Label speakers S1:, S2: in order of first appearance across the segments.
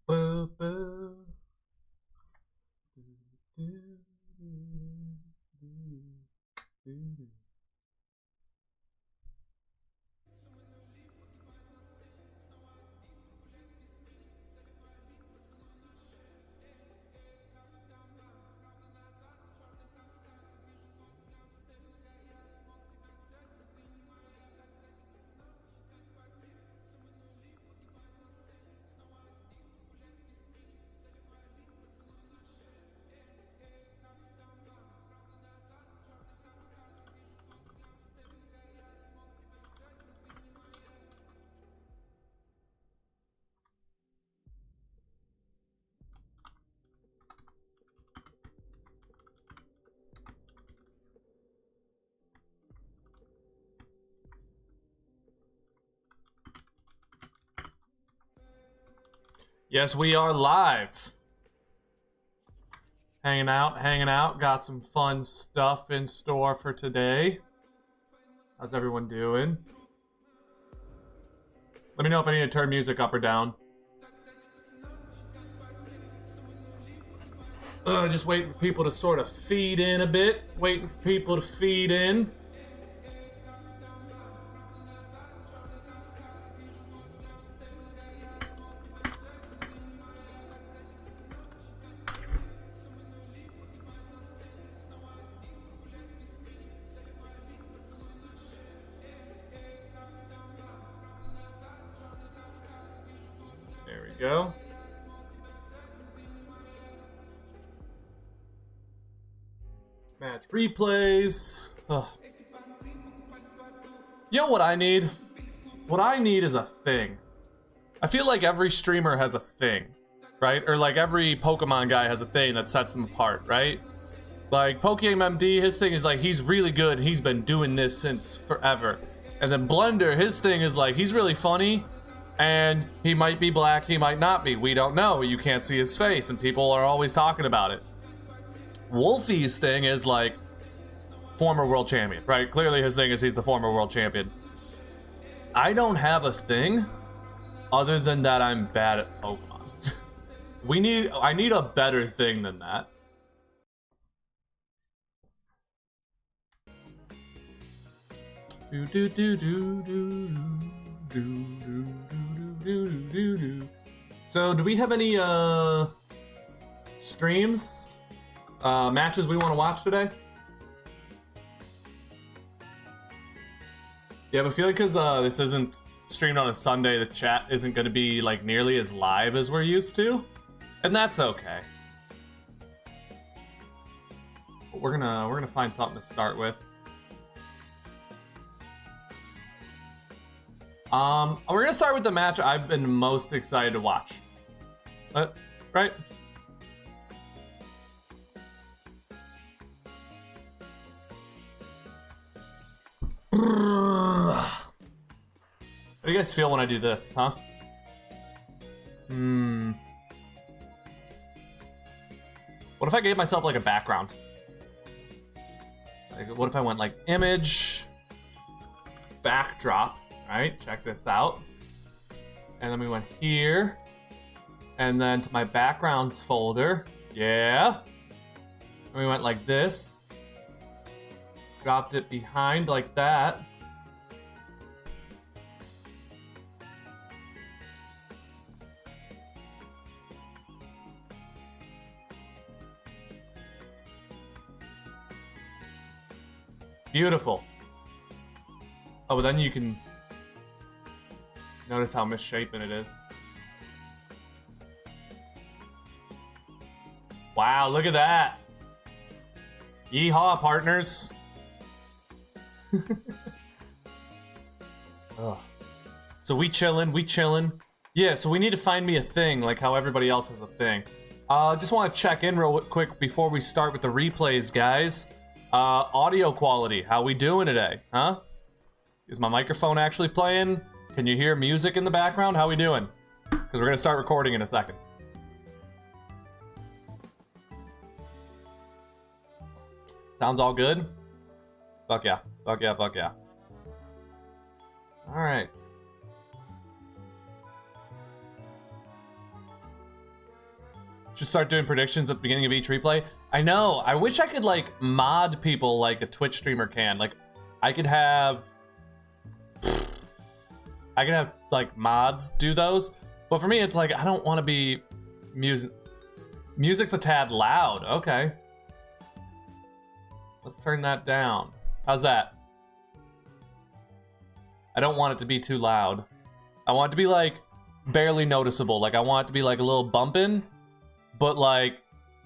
S1: boo, boo. Yes, we are live. Hanging out. Got some fun stuff in store for today. How's everyone doing? Let me know if I need to turn music up or down. Just waiting for people to sort of feed in a bit. Waiting for people to feed in. There we go. Match replays. Ugh. You know what I need? What I need is a thing. I feel like every streamer has a thing, right? Or like every Pokemon guy has a thing that sets them apart, right? Like PokeMMD, his thing is like he's really good. He's been doing this since forever. And then Blender, his thing is like he's really funny, and he might be black, he might not be. We don't know. You can't see his face, and people are always talking about it. Wolfie's thing is like former world champion, right? Clearly his thing is he's the former world champion. I don't have a thing other than that I'm bad at Pokemon. I need a better thing than that. So do we have any streams, matches we want to watch today? Yeah, but I feel like because this isn't streamed on a Sunday, the chat isn't going to be like nearly as live as we're used to, and that's okay. But we're gonna find something to start with. We're gonna start with the match I've been most excited to watch. Right? How do you guys feel when I do this, huh? What if I gave myself like a background? Like, what if I went like image, backdrop, right? Check this out. And then we went here, and then to my backgrounds folder. Yeah. And we went like this. Dropped it behind like that. Beautiful. Oh, but then you can notice how misshapen it is. Wow, look at that. Yeehaw, partners. Oh. So we chillin'. Yeah, so we need to find me a thing, like how everybody else has a thing. Just want to check in real quick before we start with the replays, guys. Audio quality, how we doing today, huh? Is my microphone actually playing? Can you hear music in the background? How we doing? Because we're gonna start recording in a second. Sounds all good? Fuck yeah. Fuck yeah, fuck yeah. Alright. Should start doing predictions at the beginning of each replay. I know. I wish I could like mod people like a Twitch streamer can. Like, I could have like mods do those. But for me, it's like I don't want to be music's a tad loud. Okay. Let's turn that down. How's that? I don't want it to be too loud. I want it to be like barely noticeable. Like I want it to be like a little bumping, but like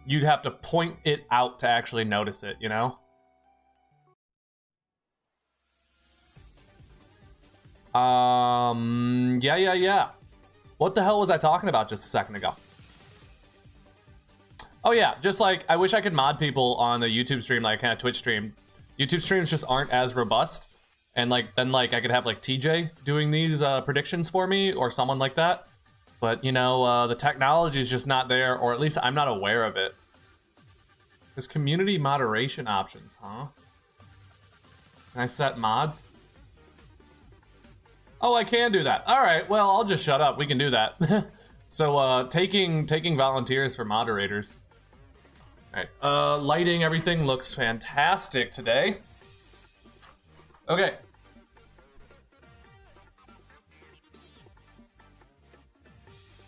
S1: you'd have to point it out to actually notice it, you know? Yeah. What the hell was I talking about just a second ago? Oh yeah, just like I wish I could mod people on the YouTube stream like kind of Twitch stream. YouTube streams just aren't as robust, and like then like I could have like TJ doing these predictions for me or someone like that. But you know, the technology is just not there, or at least I'm not aware of it. There's community moderation options, huh? Can I set mods? Oh, I can do that. All right, well, I'll just shut up. We can do that. So, taking volunteers for moderators. All right, lighting, everything looks fantastic today. Okay.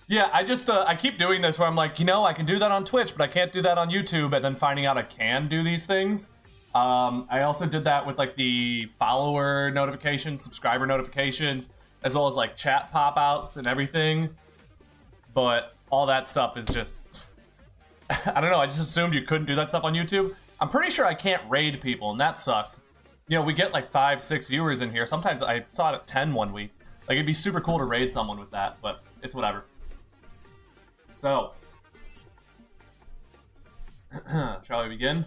S1: Yeah, I keep doing this where I'm like, you know, I can do that on Twitch, but I can't do that on YouTube, and then finding out I can do these things. I also did that with like the follower notifications, subscriber notifications, as well as like chat pop-outs and everything. But all that stuff is just, I don't know, I just assumed you couldn't do that stuff on YouTube. I'm pretty sure I can't raid people, and that sucks. You know, we get like 5-6 viewers in here. Sometimes I saw it at 10 one week. Like, it'd be super cool to raid someone with that, but it's whatever. So, shall we begin?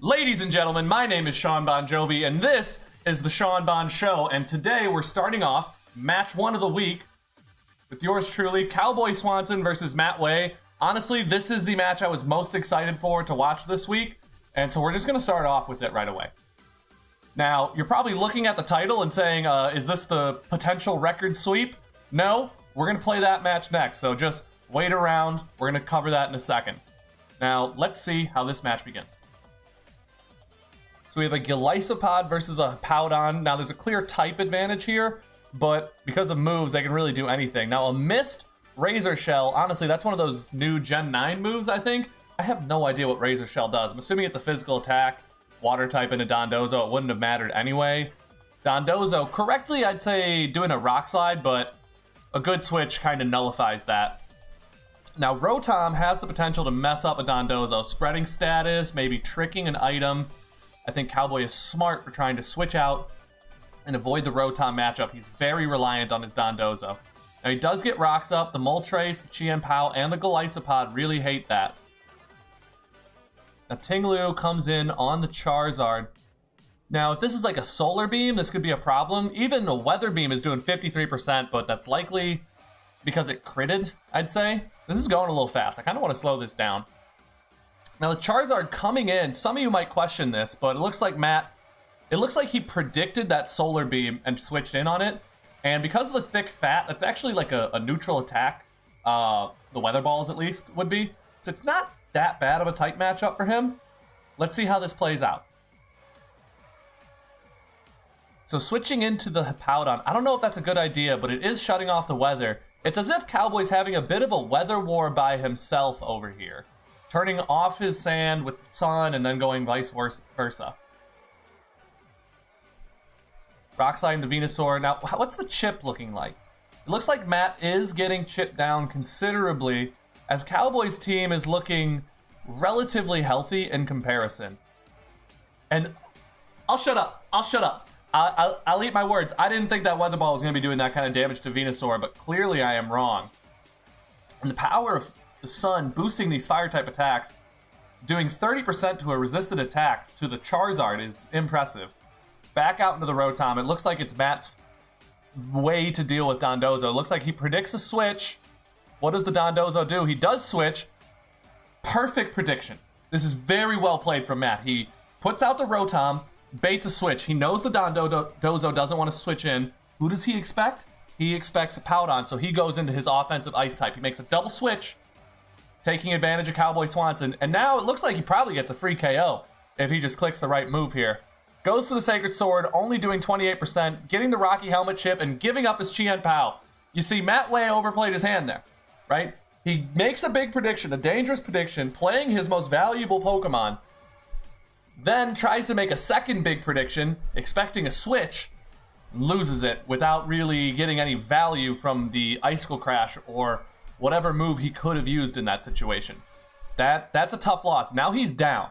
S1: Ladies and gentlemen, my name is Sean Bon Jovi, and this is the Sean Bon Show, and today we're starting off match 1 of the week with yours truly, Cowboy Swanson versus Matt Way. Honestly, this is the match I was most excited for to watch this week, and so we're just going to start off with it right away. Now, you're probably looking at the title and saying, is this the potential record sweep? No, we're going to play that match next, so just wait around. We're going to cover that in a second. Now, let's see how this match begins. So we have a Golisopod versus a Hippowdon. Now, there's a clear type advantage here, but because of moves, they can really do anything. Now, a Mist Razor Shell, honestly, that's one of those new Gen 9 moves, I think. I have no idea what Razor Shell does. I'm assuming it's a physical attack, water type into Dondozo. It wouldn't have mattered anyway. Dondozo, correctly, I'd say doing a Rock Slide, but a good switch kind of nullifies that. Now, Rotom has the potential to mess up a Dondozo, spreading status, maybe tricking an item. I think Cowboy is smart for trying to switch out and avoid the Rotom matchup. He's very reliant on his Dondozo. Now, he does get rocks up. The Moltres, the Chien-Pao, and the Golisopod really hate that. Now, Ting-Lu comes in on the Charizard. Now, if this is like a Solar Beam, this could be a problem. Even a Weather Beam is doing 53%, but that's likely because it critted, I'd say. This is going a little fast. I kind of want to slow this down. Now, the Charizard coming in, some of you might question this, but it looks like he predicted that Solar Beam and switched in on it. And because of the thick fat, that's actually like a neutral attack, the Weather Balls at least would be. So it's not that bad of a type matchup for him. Let's see how this plays out. So switching into the Hippowdon, I don't know if that's a good idea, but it is shutting off the weather. It's as if Cowboy's having a bit of a weather war by himself over here. Turning off his sand with sun and then going vice versa. Rock Slide into Venusaur. Now, what's the chip looking like? It looks like Matt is getting chipped down considerably, as Cowboy's team is looking relatively healthy in comparison. And I'll shut up. I'll eat my words. I didn't think that Weather Ball was going to be doing that kind of damage to Venusaur, but clearly I am wrong. And the power of the sun boosting these fire-type attacks, doing 30% to a resisted attack to the Charizard is impressive. Back out into the Rotom. It looks like it's Matt's way to deal with Dondozo. It looks like he predicts a switch. What does the Dondozo do? He does switch. Perfect prediction. This is very well played from Matt. He puts out the Rotom, baits a switch. He knows the Dondozo doesn't want to switch in. Who does he expect? He expects a Hippowdon, so he goes into his offensive Ice type. He makes a double switch, taking advantage of Cowboy Swanson. And now it looks like he probably gets a free KO if he just clicks the right move here. Goes for the Sacred Sword, only doing 28%, getting the Rocky Helmet chip, and giving up his Chien Pao. You see, Matt Way overplayed his hand there, right? He makes a big prediction, a dangerous prediction, playing his most valuable Pokemon, then tries to make a second big prediction, expecting a switch, loses it without really getting any value from the Icicle Crash or whatever move he could have used in that situation. That's a tough loss. Now he's down.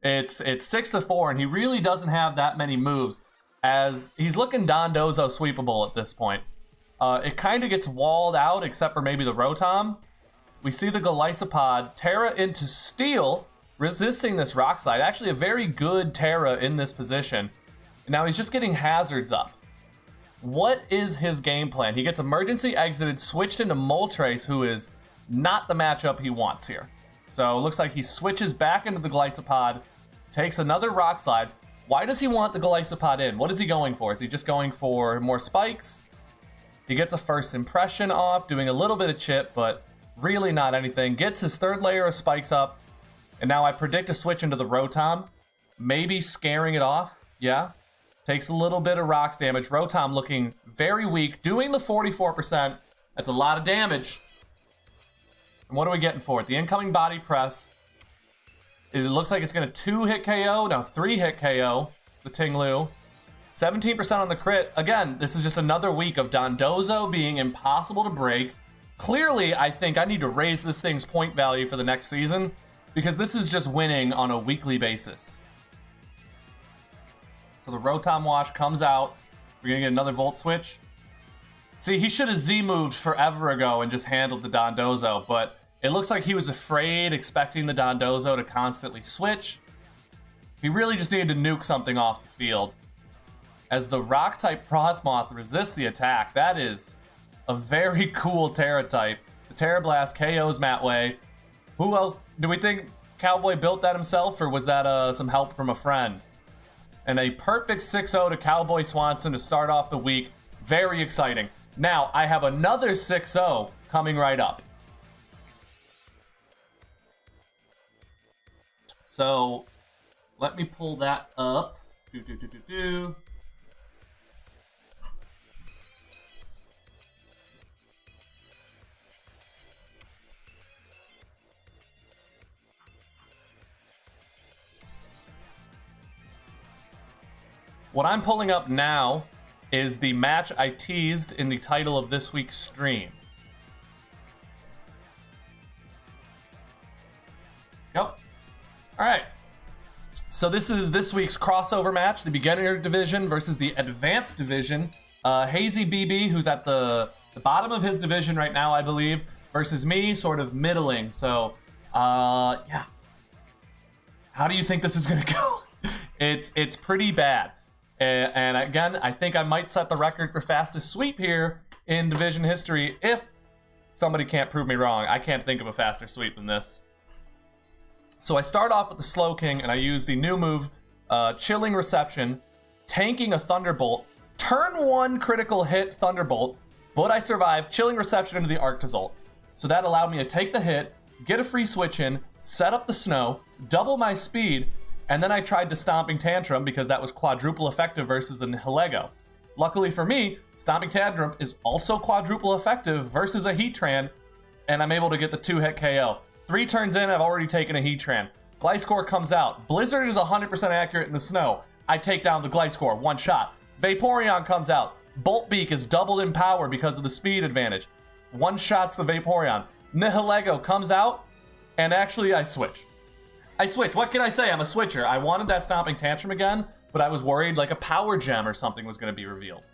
S1: It's 6-4, and he really doesn't have that many moves, as he's looking Dondozo sweepable at this point. It kind of gets walled out, except for maybe the Rotom. We see the Golisopod, Terra into Steel, resisting this Rock Slide. Actually, a very good Terra in this position. And now he's just getting hazards up. What is his game plan? He gets emergency exited, switched into Moltres, who is not the matchup he wants here. So it looks like he switches back into the Golisopod, takes another Rock Slide. Why does he want the Golisopod in? What is he going for? Is he just going for more spikes? He gets a first impression off, doing a little bit of chip, but really not anything. Gets his third layer of spikes up, and now I predict a switch into the Rotom. Maybe scaring it off, yeah. Takes a little bit of rocks damage. Rotom looking very weak, doing the 44%. That's a lot of damage. And what are we getting for it? The incoming body press. It looks like it's going to 2-hit KO. Now 3-hit KO. The Ting-Lu. 17% on the crit. Again, this is just another week of Dondozo being impossible to break. Clearly, I think I need to raise this thing's point value for the next season, because this is just winning on a weekly basis. So the Rotom Wash comes out. We're going to get another Volt Switch. See, he should have Z-moved forever ago and just handled the Dondozo, but it looks like he was afraid, expecting the Dondozo to constantly switch. He really just needed to nuke something off the field. As the Rock-type Frostmoth resists the attack, that is a very cool Terra type. The Terra Blast KOs Matt Way. Who else? Do we think Cowboy built that himself, or was that some help from a friend? And a perfect 6-0 to Cowboy Swanson to start off the week. Very exciting. Now, I have another 6-0 coming right up. So, let me pull that up. What I'm pulling up now is the match I teased in the title of this week's stream. Yep. Alright. So this is this week's crossover match, the beginner division versus the advanced division. Hazy BB, who's at the bottom of his division right now, I believe, versus me, sort of middling. So, yeah. How do you think this is going to go? It's pretty bad. And again, I think I might set the record for fastest sweep here in division history if somebody can't prove me wrong. I can't think of a faster sweep than this. So I start off with the Slowking, and I use the new move, Chilling Reception, tanking a Thunderbolt. Turn 1 critical hit Thunderbolt, but I survive Chilling Reception into the Arctozolt. So that allowed me to take the hit, get a free switch in, set up the snow, double my speed, and then I tried to Stomping Tantrum because that was quadruple effective versus a Nihilego. Luckily for me, Stomping Tantrum is also quadruple effective versus a Heatran, and I'm able to get the 2-hit KO. 3 turns in, I've already taken a Heatran. Gliscor comes out. Blizzard is 100% accurate in the snow. I take down the Gliscor, 1 shot. Vaporeon comes out. Bolt Beak is doubled in power because of the speed advantage. 1 shots the Vaporeon. Nihilego comes out, and actually I switch. What can I say? I'm a switcher. I wanted that Stomping Tantrum again, but I was worried like a Power Gem or something was going to be revealed.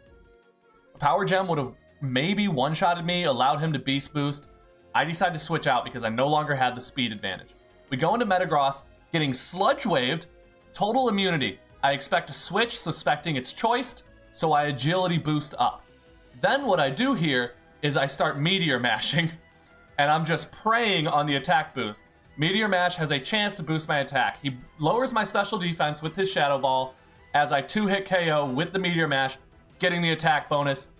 S1: A Power Gem would have maybe one-shotted me, allowed him to Beast Boost. I decided to switch out because I no longer had the speed advantage. We go into Metagross, getting Sludge Waved, total immunity. I expect to switch, suspecting it's choiced, so I Agility boost up. Then what I do here is I start Meteor Mashing, and I'm just preying on the attack boost. Meteor Mash has a chance to boost my attack. He lowers my special defense with his Shadow Ball as I 2-hit KO with the Meteor Mash, getting the attack bonus.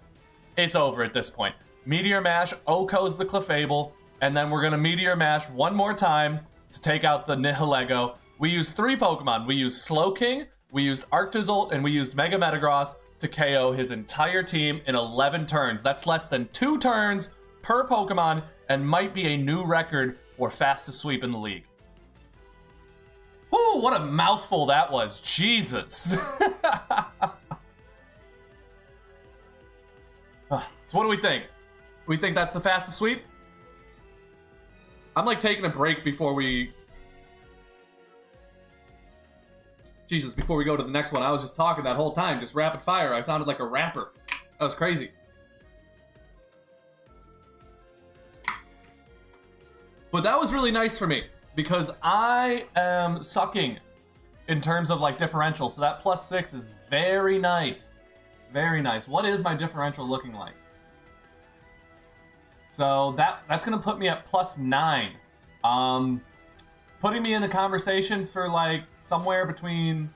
S1: It's over at this point. Meteor Mash OHKOs the Clefable, and then we're going to Meteor Mash one more time to take out the Nihilego. We used 3 Pokemon. We used Slowking, we used Arctozolt, and we used Mega Metagross to KO his entire team in 11 turns. That's less than 2 turns per Pokemon and might be a new record for fastest sweep in the league. Whew, what a mouthful that was. Jesus. So what do we think? We think that's the fastest sweep? I'm like taking a break before we... Jesus, before we go to the next one. I was just talking that whole time, just rapid fire. I sounded like a rapper. That was crazy. But that was really nice for me, because I am sucking in terms of like differential. So that +6 is very nice. Very nice. What is my differential looking like? So that's going to put me at +9. Putting me in the conversation for like somewhere between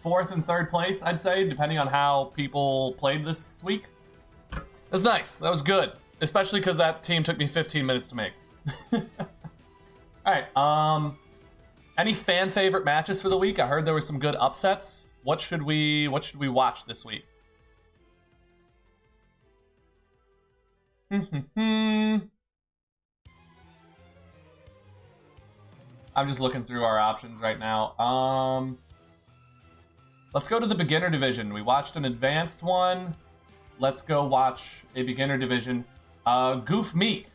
S1: 4th and 3rd place, I'd say, depending on how people played this week. That's nice. That was good. Especially because that team took me 15 minutes to make. Alright, any fan favorite matches for the week? I heard there were some good upsets. What should we watch this week? I'm just looking through our options right now. Let's go to the beginner division. We watched an advanced one. Let's go watch a beginner division. Goof Meek.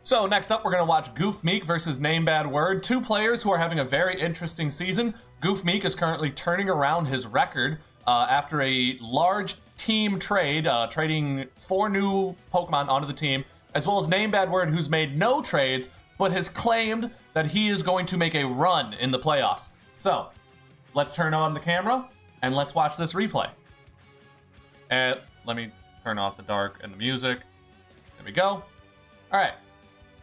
S1: So next up, we're going to watch Goof Meek versus Name Bad Word. 2 players who are having a very interesting season. Goof Meek is currently turning around his record after a large team trade, trading 4 new Pokemon onto the team, as well as Name Bad Word, who's made no trades, but has claimed that he is going to make a run in the playoffs. So, let's turn on the camera, and let's watch this replay. And let me turn off the dark and the music. There we go. All right.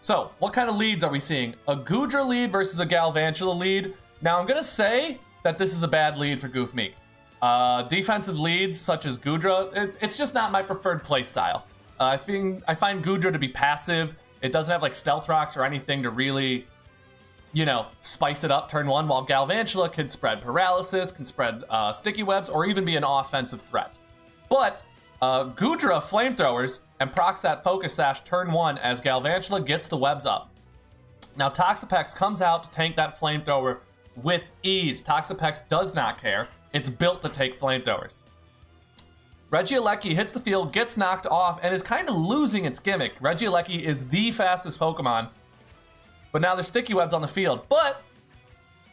S1: So, what kind of leads are we seeing? A Goodra lead versus a Galvantula lead. Now, I'm going to say that this is a bad lead for Goof Meek. Defensive leads, such as Goodra, it's just not my preferred playstyle. I find Goodra to be passive. It doesn't have, like, Stealth Rocks or anything to really, you know, spice it up turn 1, while Galvantula can spread Paralysis, can spread Sticky Webs, or even be an offensive threat. But Goodra Flamethrowers and procs that Focus Sash turn 1 as Galvantula gets the webs up. Now Toxapex comes out to tank that Flamethrower with ease. Toxapex does not care. It's built to take Flamethrowers. Regieleki hits the field, gets knocked off, and is kind of losing its gimmick. Regieleki is the fastest Pokemon, but now there's Sticky Webs on the field. But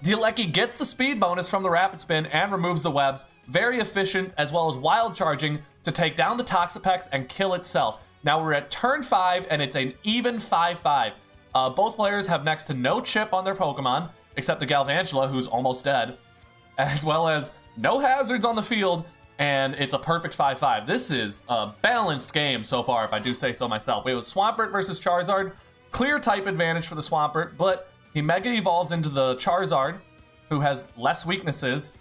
S1: Regieleki gets the speed bonus from the Rapid Spin and removes the webs. Very efficient, as well as Wild Charging to take down the Toxapex and kill itself. Now we're at turn 5, and it's an even 5-5. Both players have next to no chip on their Pokemon, except the Galvantula, who's almost dead, as well as no hazards on the field, and it's a perfect 5-5. This is a balanced game so far, if I do say so myself. We have Swampert versus Charizard. Clear type advantage for the Swampert, but he Mega Evolves into the Charizard, who has less weaknesses,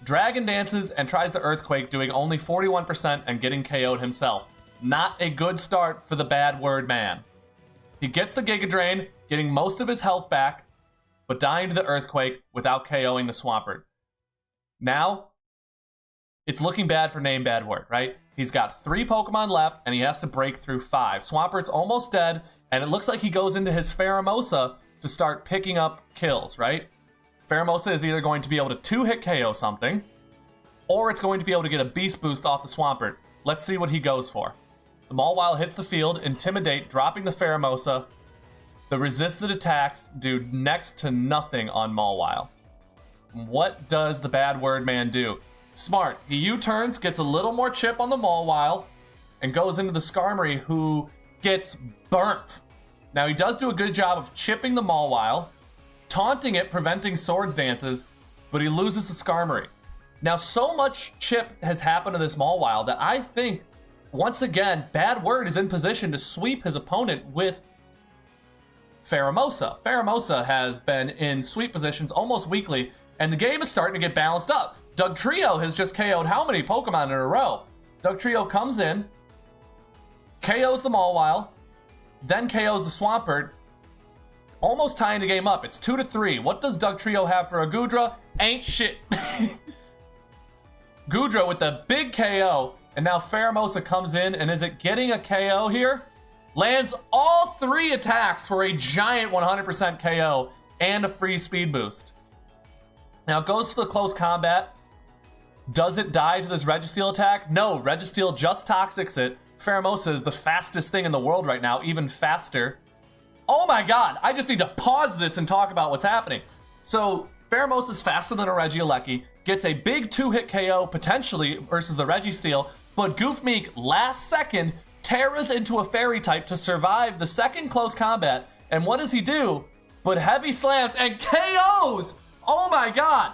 S1: Dragon Dances, and tries the Earthquake, doing only 41% and getting KO'd himself. Not a good start for the Bad Word man. He gets the Giga Drain, getting most of his health back, but dying to the Earthquake without KOing the Swampert. Now, it's looking bad for Name Bad Word, right? He's got 3 Pokemon left, and he has to break through 5. Swampert's almost dead, and it looks like he goes into his Pheromosa to start picking up kills, right? Pheromosa is either going to be able to 2-hit KO something, or it's going to be able to get a Beast Boost off the Swampert. Let's see what he goes for. The Mawile hits the field, Intimidate, dropping the Pheromosa. The resisted attacks do next to nothing on Mawile. What does the Bad Word man do? Smart. He U-turns, gets a little more chip on the Mawile, and goes into the Skarmory, who gets burnt. Now, he does do a good job of chipping the Mawile, taunting it, preventing Swords Dances, but he loses the Skarmory. Now, so much chip has happened to this Mawile that I think, once again, Bad Word is in position to sweep his opponent with Pheromosa. Pheromosa has been in sweep positions almost weekly, and the game is starting to get balanced up. Dugtrio has just KO'd how many Pokemon in a row? Dugtrio comes in, KOs the Mawile, then KOs the Swampert, almost tying the game up. It's 2-3. What does Dugtrio have for a Goodra? Ain't shit. Goodra with the big KO, and now Pheromosa comes in, and is it getting a KO here? Lands all 3 attacks for a giant 100% KO and a free speed boost. Now it goes for the close combat. Does it die to this Registeel attack? No, Registeel just Toxics it. Pheromosa is the fastest thing in the world right now, even faster. Oh my god, I just need to pause this and talk about what's happening. So, Pheromosa is faster than a Regieleki, gets a big 2-hit KO potentially versus the Registeel, but Goofmeek last second terras into a fairy type to survive the second close combat, and what does he do? But heavy slams and KOs! Oh my god!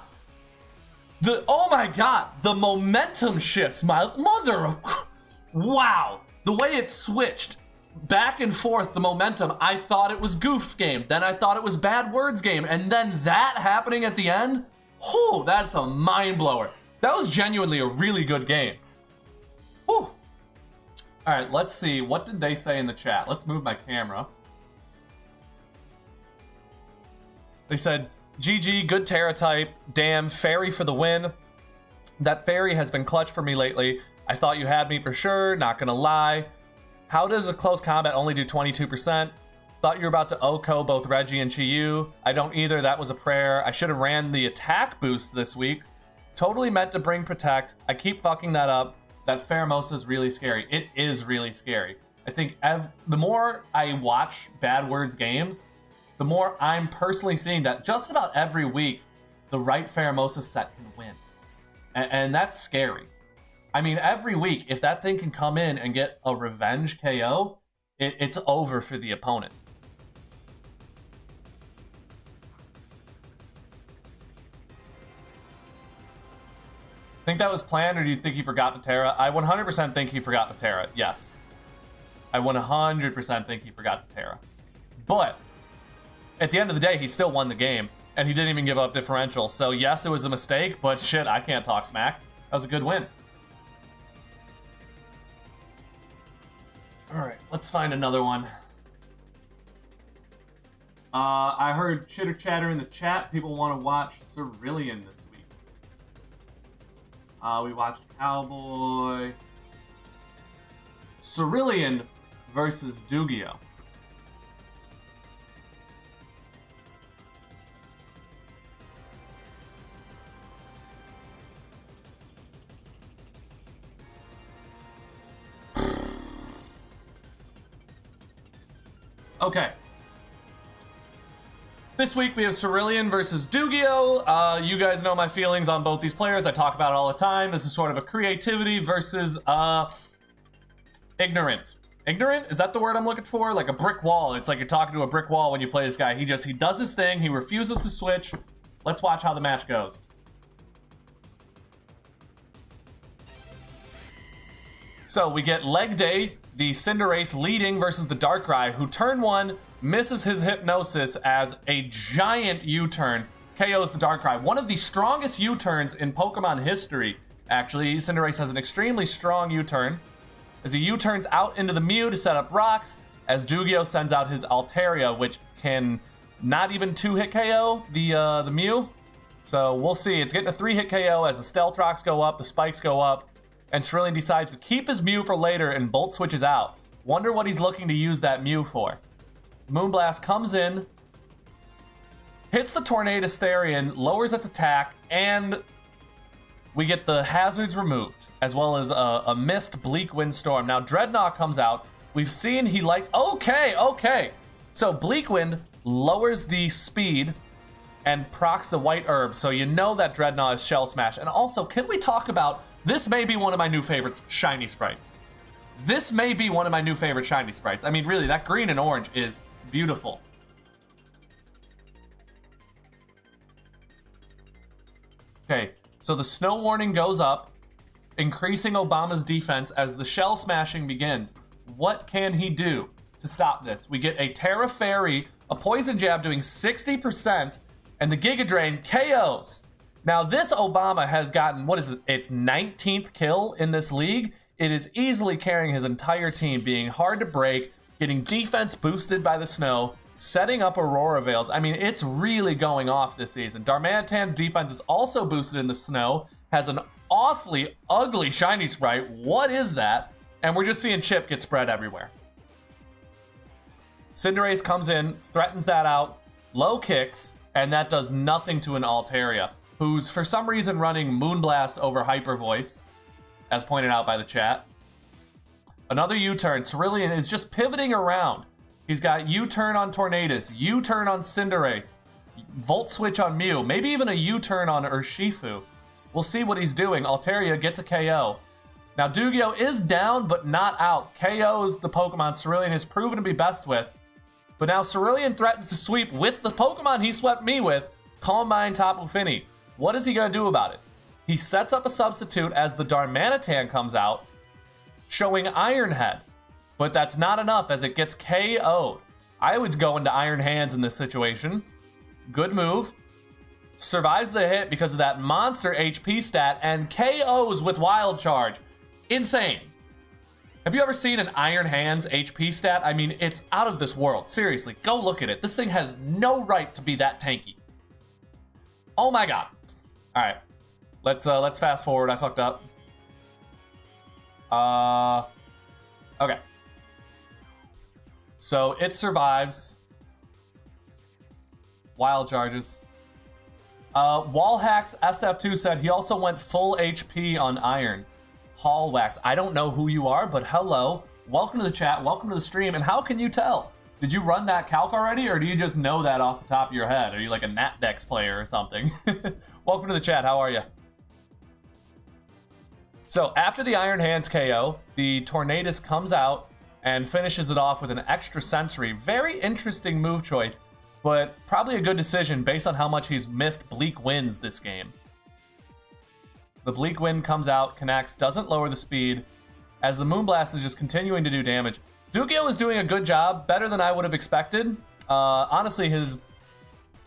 S1: The momentum shifts, my mother of... Wow! The way it switched back and forth, the momentum, I thought it was Goof's game, then I thought it was Bad Words game, and then that happening at the end? Oh, that's a mind blower. That was genuinely a really good game. Whew. Alright, let's see. What did they say in the chat? Let's move my camera. They said, GG, good Terra type. Damn, Fairy for the win. That Fairy has been clutch for me lately. I thought you had me for sure, not gonna lie. How does a close combat only do 22%? Thought you were about to OHKO both Reggie and Chi-Yu. I don't either, that was a prayer. I should have ran the attack boost this week. Totally meant to bring Protect. I keep fucking that up. That Pheromosa is really scary. It is really scary. I think the more I watch Bad Words games, the more I'm personally seeing that just about every week, the right Pheromosa set can win. And that's scary. I mean, every week, if that thing can come in and get a revenge KO, it's over for the opponent. Think that was planned, or do you think he forgot the Terra? I 100% think he forgot the Terra, yes. I 100% think he forgot the Terra. But, at the end of the day, he still won the game, and he didn't even give up differential. So yes, it was a mistake, but shit, I can't talk smack. That was a good win. Alright, let's find another one. I heard chitter chatter in the chat. People want to watch Cerulean this week. We watched Cowboy. Cerulean versus Dugio. Okay. This week we have Cerulean versus Dugio. You guys know my feelings on both these players. I talk about it all the time. This is sort of a creativity versus ignorant. Ignorant? Is that the word I'm looking for? Like a brick wall. It's like you're talking to a brick wall when you play this guy. He does his thing. He refuses to switch. Let's watch how the match goes. So we get Leg Day, the Cinderace leading versus the Darkrai, who turn 1 misses his Hypnosis as a giant U-turn KOs the Darkrai. One of the strongest U-turns in Pokemon history, actually. Cinderace has an extremely strong U-turn. As he U-turns out into the Mew to set up rocks, as Dugio sends out his Altaria, which can not even 2-hit KO the Mew. So we'll see. It's getting a 3-hit KO as the Stealth Rocks go up, the Spikes go up, and Cerulean decides to keep his Mew for later and Bolt switches out. Wonder what he's looking to use that Mew for. Moonblast comes in, hits the Tornadus Therian, lowers its attack, and we get the hazards removed, as well as a missed Bleak Windstorm. Now Dreadnought comes out. We've seen he likes... Okay. So Bleak Wind lowers the speed and procs the White Herb, so you know that Dreadnought is Shell Smash. And also, can we talk about... This may be one of my new favorite shiny sprites. This may be one of my new favorite shiny sprites. I mean, really, that green and orange is beautiful. Okay, so the snow warning goes up, increasing Obama's defense as the shell smashing begins. What can he do to stop this? We get a Terra Fairy, a Poison Jab doing 60%, and the Giga Drain KOs. Now, this Obama has gotten, what is it? Its 19th kill in this league. it is easily carrying his entire team, being hard to break, getting defense boosted by the snow, setting up Aurora Veils. I mean, it's really going off this season. Darmanitan's defense is also boosted in the snow, has an awfully ugly shiny sprite. What is that? And we're just seeing Chip get spread everywhere. Cinderace comes in, threatens that out, low kicks, and that does nothing to an Altaria, who's for some reason running Moonblast over Hyper Voice, as pointed out by the chat. Another U-turn. Cerulean is just pivoting around. He's got U-turn on Tornadus, U-turn on Cinderace, Volt Switch on Mew, maybe even a U-turn on Urshifu. We'll see what he's doing. Altaria gets a KO. Now, Dugio is down, but not out. KO is the Pokemon Cerulean has proven to be best with. But now Cerulean threatens to sweep with the Pokemon he swept me with, Calm Mind Tapu Fini. What is he going to do about it? He sets up a substitute as the Darmanitan comes out, showing Iron Head. But that's not enough as it gets KO'd. I would go into Iron Hands in this situation. Good move. Survives the hit because of that monster HP stat and KOs with Wild Charge. Insane. Have you ever seen an Iron Hands HP stat? I mean, it's out of this world. Seriously, go look at it. This thing has no right to be that tanky. Oh my god. All right, let's fast forward. I fucked up. Okay. So it survives. Wild Charges. Wallhacks SF2 said he also went full HP on Iron. Hall Wax. I don't know who you are, but hello. Welcome to the chat. Welcome to the stream. And how can you tell? Did you run that calc already, or do you just know that off the top of your head? Are you like a NatDex player or something? Welcome to the chat. How are you? So after the Iron Hands KO, the Tornadus comes out and finishes it off with an extra sensory. Very interesting move choice, but probably a good decision based on how much he's missed Bleak Winds this game. So the Bleak Wind comes out, connects, doesn't lower the speed, as the Moonblast is just continuing to do damage. Dugio is doing a good job, better than I would have expected. Honestly, his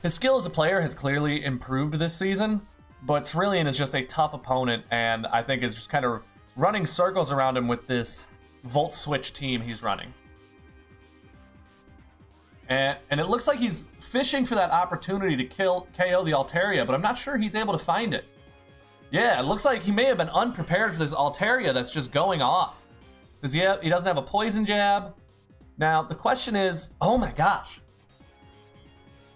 S1: skill as a player has clearly improved this season, but Cerulean is just a tough opponent, and I think is just kind of running circles around him with this Volt Switch team he's running. And it looks like he's fishing for that opportunity to KO the Altaria, but I'm not sure he's able to find it. Yeah, it looks like he may have been unprepared for this Altaria that's just going off. Because he doesn't have a Poison Jab. Now, the question is, oh my gosh.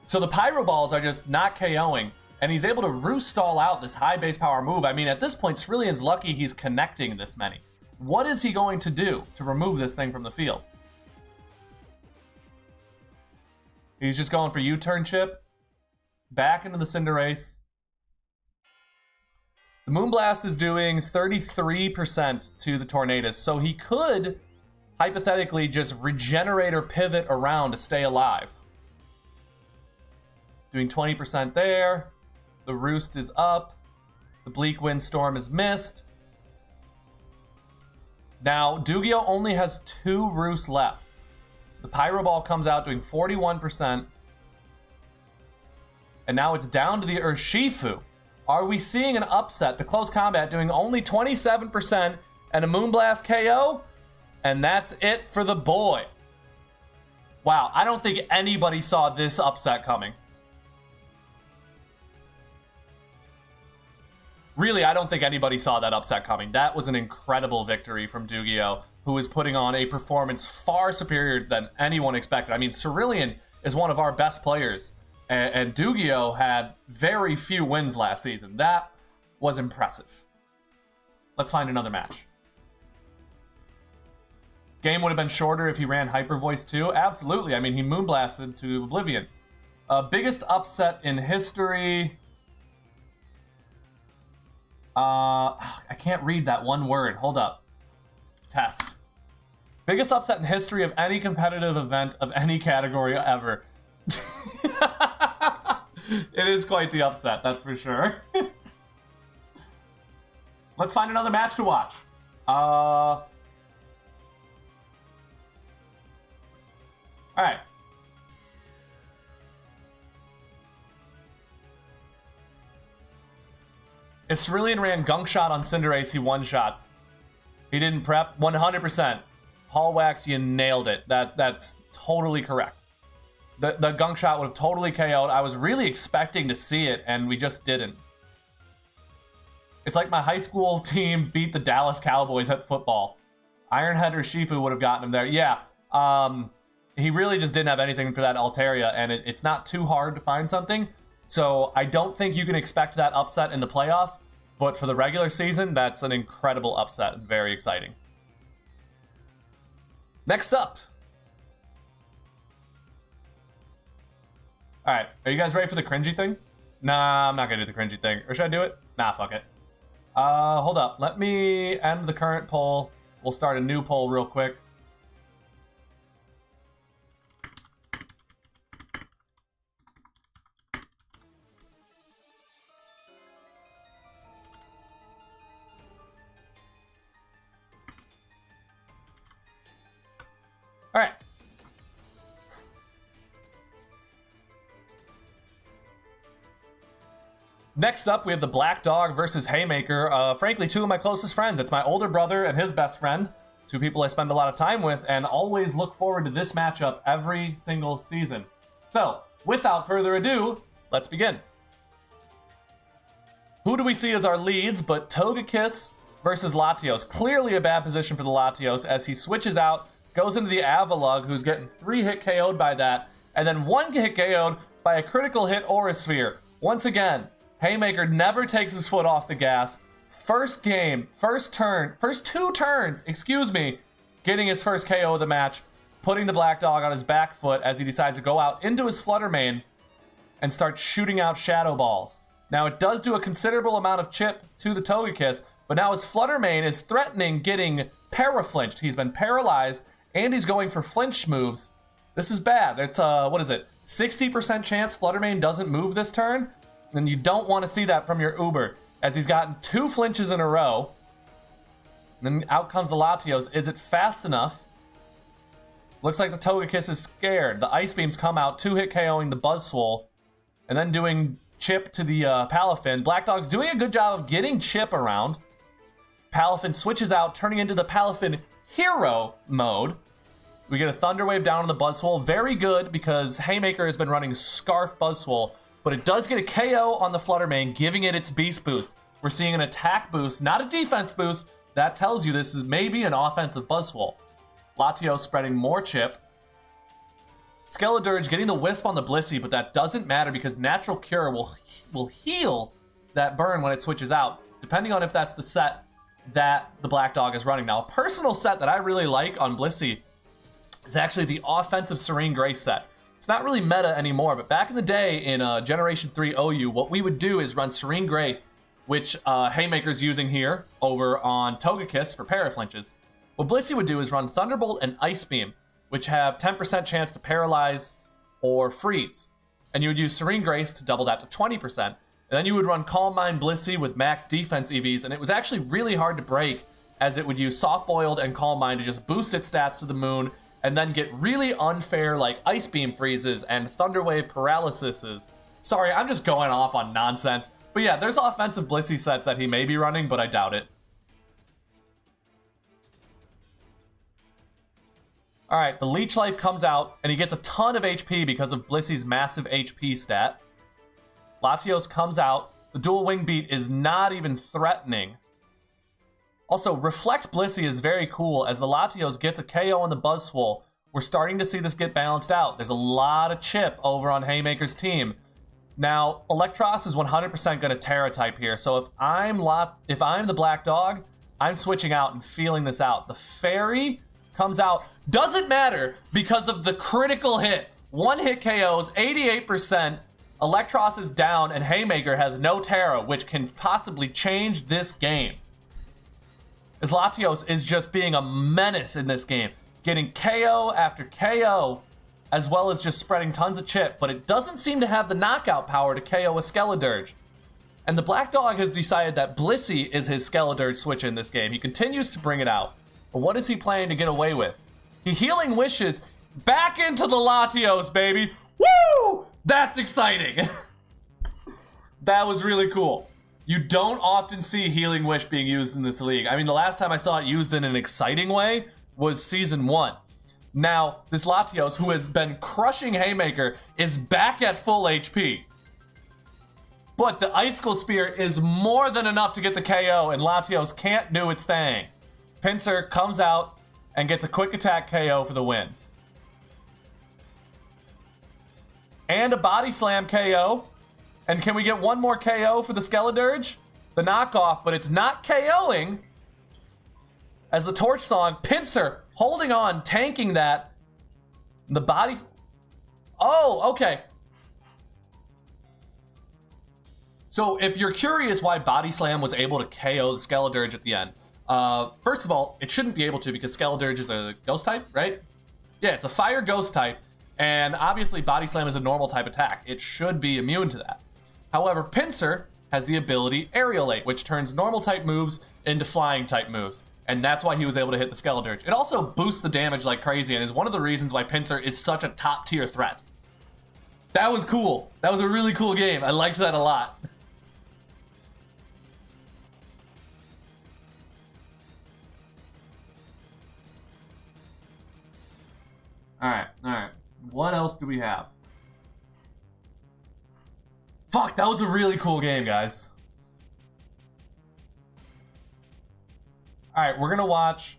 S1: So the Pyro Balls are just not KOing, and he's able to Roost Stall out this high base power move. I mean, at this point, Cerulean's lucky he's connecting this many. What is he going to do to remove this thing from the field? He's just going for U-turn chip. Back into the Cinderace. The Moonblast is doing 33% to the Tornadus, so he could hypothetically just regenerate or pivot around to stay alive. Doing 20% there. The Roost is up. The Bleak Windstorm is missed. Now, Dugio only has 2 Roosts left. The Pyro Ball comes out doing 41%. And now it's down to the Urshifu. Are we seeing an upset? The Close Combat doing only 27% and a Moonblast KO? And that's it for the boy. Wow, I don't think anybody saw this upset coming. Really, I don't think anybody saw that upset coming. That was an incredible victory from Dugio, who is putting on a performance far superior than anyone expected. I mean, Cerulean is one of our best players, and Dugio had very few wins last season. That was impressive. Let's find another match. Game would have been shorter if he ran Hyper Voice too. Absolutely. I mean, he Moonblasted to Oblivion. Biggest upset in history. I can't read that one word. Hold up. Test. Biggest upset in history of any competitive event of any category ever. It is quite the upset, that's for sure. Let's find another match to watch. Alright. If Cerulean ran Gunk Shot on Cinderace, he one-shots. He didn't prep. 100%. Paul Wax, you nailed it. That's totally correct. The gunk shot would have totally KO'd. I was really expecting to see it, and we just didn't. It's like my high school team beat the Dallas Cowboys at football. Ironhead or Shifu would have gotten him there. Yeah, he really just didn't have anything for that Altaria, and it's not too hard to find something. So I don't think you can expect that upset in the playoffs, but for the regular season, that's an incredible upset and very exciting. Next up. All right, are you guys ready for the cringy thing? Nah, I'm not gonna do the cringy thing. Or should I do it? Nah, fuck it. Hold up. Let me end the current poll. We'll start a new poll real quick. All right. Next up, we have the Black Dog versus Haymaker. Frankly, two of my closest friends. It's my older brother and his best friend. Two people I spend a lot of time with and always look forward to this matchup every single season. So, without further ado, let's begin. Who do we see as our leads but Togekiss versus Latios? Clearly a bad position for the Latios as he switches out, goes into the Avalugg, who's getting 3-hit KO'd by that, and then 1-hit KO'd by a critical hit Aura Sphere. Once again, Haymaker never takes his foot off the gas. First game, first two turns, getting his first KO of the match, putting the Black Dog on his back foot as he decides to go out into his Flutter Mane and start shooting out Shadow Balls. Now, it does do a considerable amount of chip to the Togekiss, but now his Flutter Mane is threatening getting para-flinched. He's been paralyzed, and he's going for flinch moves. This is bad. It's, 60% chance Flutter Mane doesn't move this turn? And you don't want to see that from your Uber, as he's gotten 2 flinches in a row. And then out comes the Latios. Is it fast enough? Looks like the Togekiss is scared. The Ice Beams come out, 2-hit KOing the Buzzwole, and then doing chip to the Palafin. Black Dog's doing a good job of getting chip around. Palafin switches out, turning into the Palafin Hero mode. We get a Thunder Wave down on the Buzzwole. Very good, because Haymaker has been running Scarf Buzzwole. But it does get a KO on the Flutter Mane, giving it its Beast Boost. We're seeing an attack boost, not a defense boost. That tells you this is maybe an offensive Buzzwole. Latios spreading more chip. Skeledirge getting the Wisp on the Blissey, but that doesn't matter because Natural Cure will heal that burn when it switches out, depending on if that's the set that the Black Dog is running. Now, a personal set that I really like on Blissey is actually the offensive Serene Grace set. It's not really meta anymore, but back in the day in Generation 3 OU, what we would do is run Serene Grace, which Haymaker's using here over on Togekiss for paraflinches. What Blissey would do is run Thunderbolt and Ice Beam, which have 10% chance to paralyze or freeze. And you would use Serene Grace to double that to 20%. And then you would run Calm Mind Blissey with max defense EVs, and it was actually really hard to break, as it would use Soft Boiled and Calm Mind to just boost its stats to the moon, and then get really unfair like Ice Beam freezes and Thunder Wave paralyses. Sorry, I'm just going off on nonsense. But yeah, there's offensive Blissey sets that he may be running, but I doubt it. Alright, the Leech Life comes out, and he gets a ton of HP because of Blissey's massive HP stat. Latios comes out. The Dual Wing Beat is not even threatening. Also, Reflect Blissey is very cool, as the Latios gets a KO on the Buzzwole. We're starting to see this get balanced out. There's a lot of chip over on Haymaker's team. Now, Electros is 100% going to Terra type here, so if I'm the Black Dog, I'm switching out and feeling this out. The Fairy comes out. Doesn't matter because of the critical hit. 1-hit KOs, 88%. Electros is down, and Haymaker has no Terra, which can possibly change this game. As Latios is just being a menace in this game, getting KO after KO, as well as just spreading tons of chip, but it doesn't seem to have the knockout power to KO a Skeledirge. And the Black Dog has decided that Blissey is his Skeledirge switch in this game. He continues to bring it out. But what is he planning to get away with? He Healing Wishes back into the Latios, baby. Woo! That's exciting. That was really cool. You don't often see Healing Wish being used in this league. I mean, the last time I saw it used in an exciting way was Season 1. Now, this Latios, who has been crushing Haymaker, is back at full HP. But the Icicle Spear is more than enough to get the KO, and Latios can't do its thing. Pinsir comes out and gets a quick attack KO for the win. And a Body Slam KO. And can we get one more KO for the Skeledirge? The knockoff, but it's not KOing. As the Torch Song, Pinsir holding on, tanking that. The bodies. Oh, okay. So if you're curious why Body Slam was able to KO the Skeledirge at the end, first of all, it shouldn't be able to because Skeledirge is a ghost type, right? Yeah, it's a fire ghost type, and obviously Body Slam is a normal type attack. It should be immune to that. However, Pinsir has the ability Aerialate, which turns normal type moves into flying type moves. And that's why he was able to hit the Skeledirge. It also boosts the damage like crazy and is one of the reasons why Pinsir is such a top tier threat. That was cool. That was a really cool game. I liked that a lot. Alright. What else do we have? Fuck, that was a really cool game, guys. Alright, we're gonna watch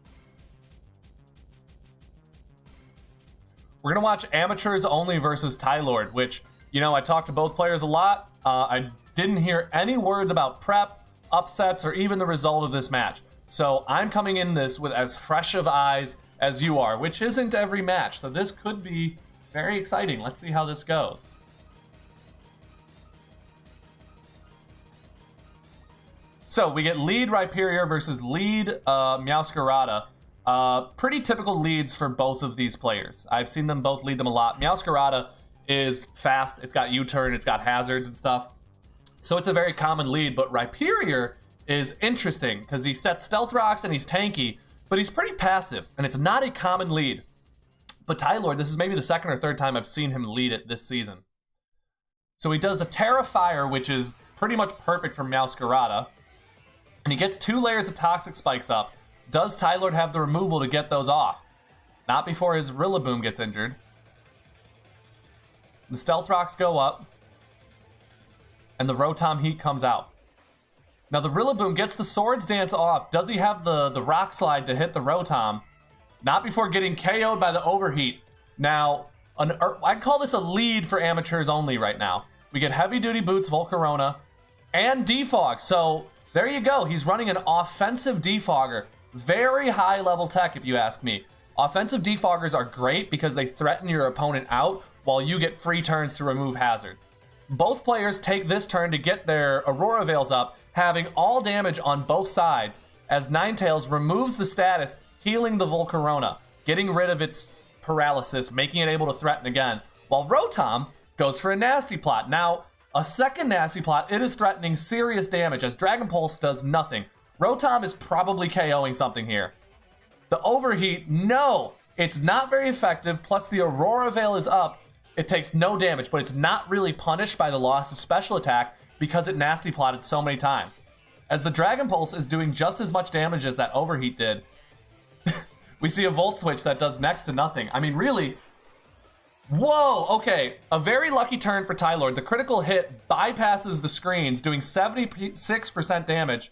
S1: Amateurs Only versus Tylord, which, you know, I talked to both players a lot. I didn't hear any words about prep, upsets, or even the result of this match. So I'm coming in this with as fresh of eyes as you are, which isn't every match. So this could be very exciting. Let's see how this goes. So we get lead Rhyperior versus lead Meowscarada. Pretty typical leads for both of these players. I've seen them both lead them a lot. Meowscarada is fast. It's got U-turn. It's got hazards and stuff. So it's a very common lead. But Rhyperior is interesting because he sets Stealth Rocks and he's tanky, but he's pretty passive, and it's not a common lead. But Tylord, this is maybe the second or third time I've seen him lead it this season. So he does a Terra Fire, which is pretty much perfect for Meowscarada. And he gets 2 layers of Toxic Spikes up. Does Tylord have the removal to get those off? Not before his Rillaboom gets injured. The Stealth Rocks go up. And the Rotom Heat comes out. Now the Rillaboom gets the Swords Dance off. Does he have the Rock Slide to hit the Rotom? Not before getting KO'd by the Overheat. Now, I'd call this a lead for Amateurs Only right now. We get Heavy Duty Boots, Volcarona, and Defog. So there you go. He's running an offensive Defogger. Very high level tech, if you ask me. Offensive Defoggers are great because they threaten your opponent out while you get free turns to remove hazards. Both players take this turn to get their Aurora Veils up, having all damage on both sides, as Ninetales removes the status, healing the Volcarona, getting rid of its paralysis, making it able to threaten again, while Rotom goes for a Nasty Plot. Now, a second Nasty Plot, it is threatening serious damage, as Dragon Pulse does nothing. Rotom is probably KOing something here. The Overheat, no! It's not very effective, plus the Aurora Veil is up. It takes no damage, but it's not really punished by the loss of special attack because it Nasty Plotted so many times. As the Dragon Pulse is doing just as much damage as that Overheat did, we see a Volt Switch that does next to nothing. I mean, really... Whoa, okay. A very lucky turn for Tylord. The critical hit bypasses the screens, doing 76% damage.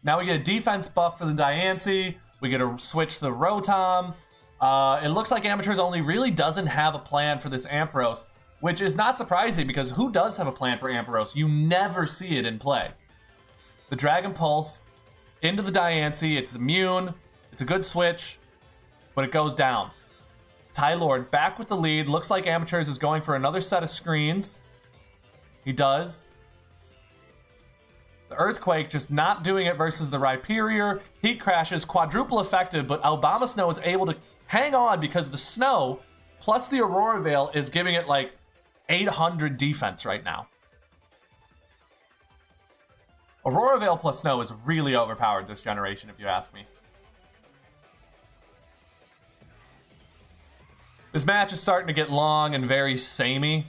S1: Now we get a defense buff for the Diancie. We get a switch to the Rotom. It looks like Amateurs Only really doesn't have a plan for this Ampharos, which is not surprising because who does have a plan for Ampharos? You never see it in play. The Dragon Pulse into the Diancie. It's immune. It's a good switch, but it goes down. Tylord back with the lead. Looks like Amateurs is going for another set of screens. He does. The Earthquake just not doing it versus the Rhyperior. Heat crashes, quadruple effective, but Abomasnow is able to hang on because the snow plus the Aurora Veil is giving it like 800 defense right now. Aurora Veil plus snow is really overpowered this generation, if you ask me. This match is starting to get long and very samey.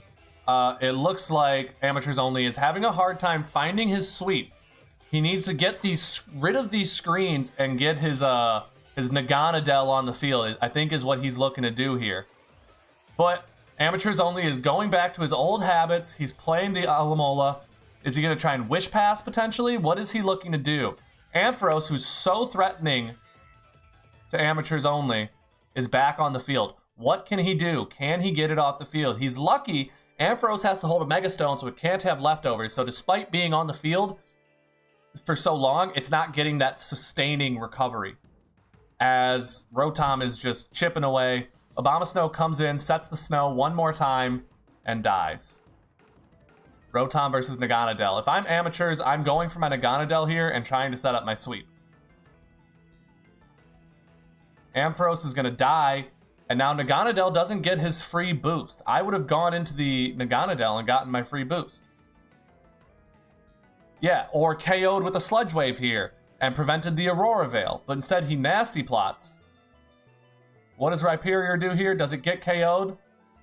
S1: it looks like Amateurs Only is having a hard time finding his sweep. He needs to get rid of these screens and get his Naganadel on the field, I think is what he's looking to do here. But Amateurs Only is going back to his old habits. He's playing the Alomola. Is he going to try and Wish Pass, potentially? What is he looking to do? Ampharos, who's so threatening to Amateurs Only, is back on the field. What can he do? Can he get it off the field? He's lucky. Ampharos has to hold a Mega Stone, so it can't have leftovers. So despite being on the field for so long, it's not getting that sustaining recovery. As Rotom is just chipping away. Abomasnow comes in, sets the snow one more time, and dies. Rotom versus Naganadel. If I'm Amateurs, I'm going for my Naganadel here and trying to set up my sweep. Ampharos is going to die, and now Naganadel doesn't get his free boost. I would have gone into the Naganadel and gotten my free boost. Yeah, or KO'd with a Sludge Wave here and prevented the Aurora Veil, but instead he Nasty Plots. What does Rhyperior do here? Does it get KO'd?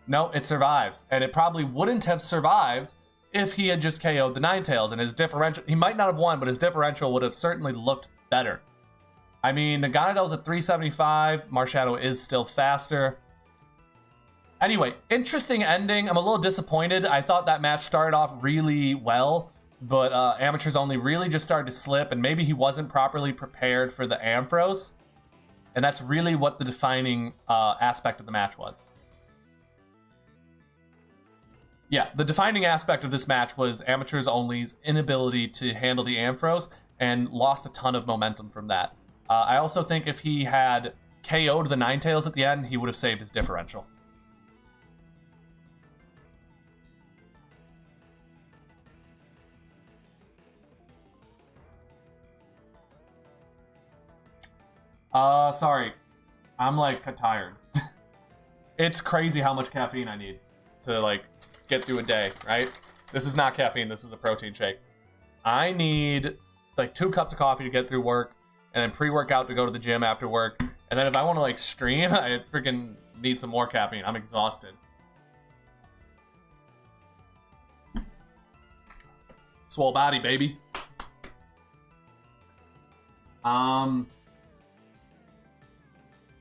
S1: No, it survives, and it probably wouldn't have survived if he had just KO'd the Ninetales, and his differential, he might not have won, but his differential would have certainly looked better. I mean, Naganadel's at 375, Marshadow is still faster. Anyway, interesting ending. I'm a little disappointed. I thought that match started off really well, but Amateurs Only really just started to slip, and maybe he wasn't properly prepared for the Ampharos, and that's really what the defining aspect of the match was. Yeah, the defining aspect of this match was Amateurs Only's inability to handle the Ampharos and lost a ton of momentum from that. I also think if he had KO'd the Ninetales at the end, he would have saved his differential. Sorry. I'm, like, tired. It's crazy how much caffeine I need to, like, get through a day, right? This is not caffeine, this is a protein shake. I need like 2 cups of coffee to get through work, and then pre-workout to go to the gym after work, and then if I want to like stream, I freaking need some more caffeine. I'm exhausted. Swole body, baby. How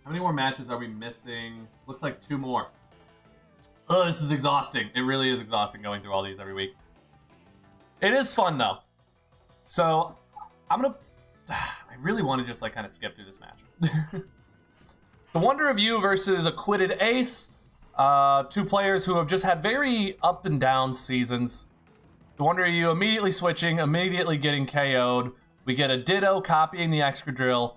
S1: many more matches are we missing? Looks like 2 more. Oh, this is exhausting. It really is exhausting going through all these every week. It is fun, though. So, I'm gonna... I really want to just, like, kind of skip through this match. The Wonder of You versus Acquitted Ace. 2 players who have just had very up and down seasons. The Wonder of You immediately switching, immediately getting KO'd. We get a Ditto copying the Excadrill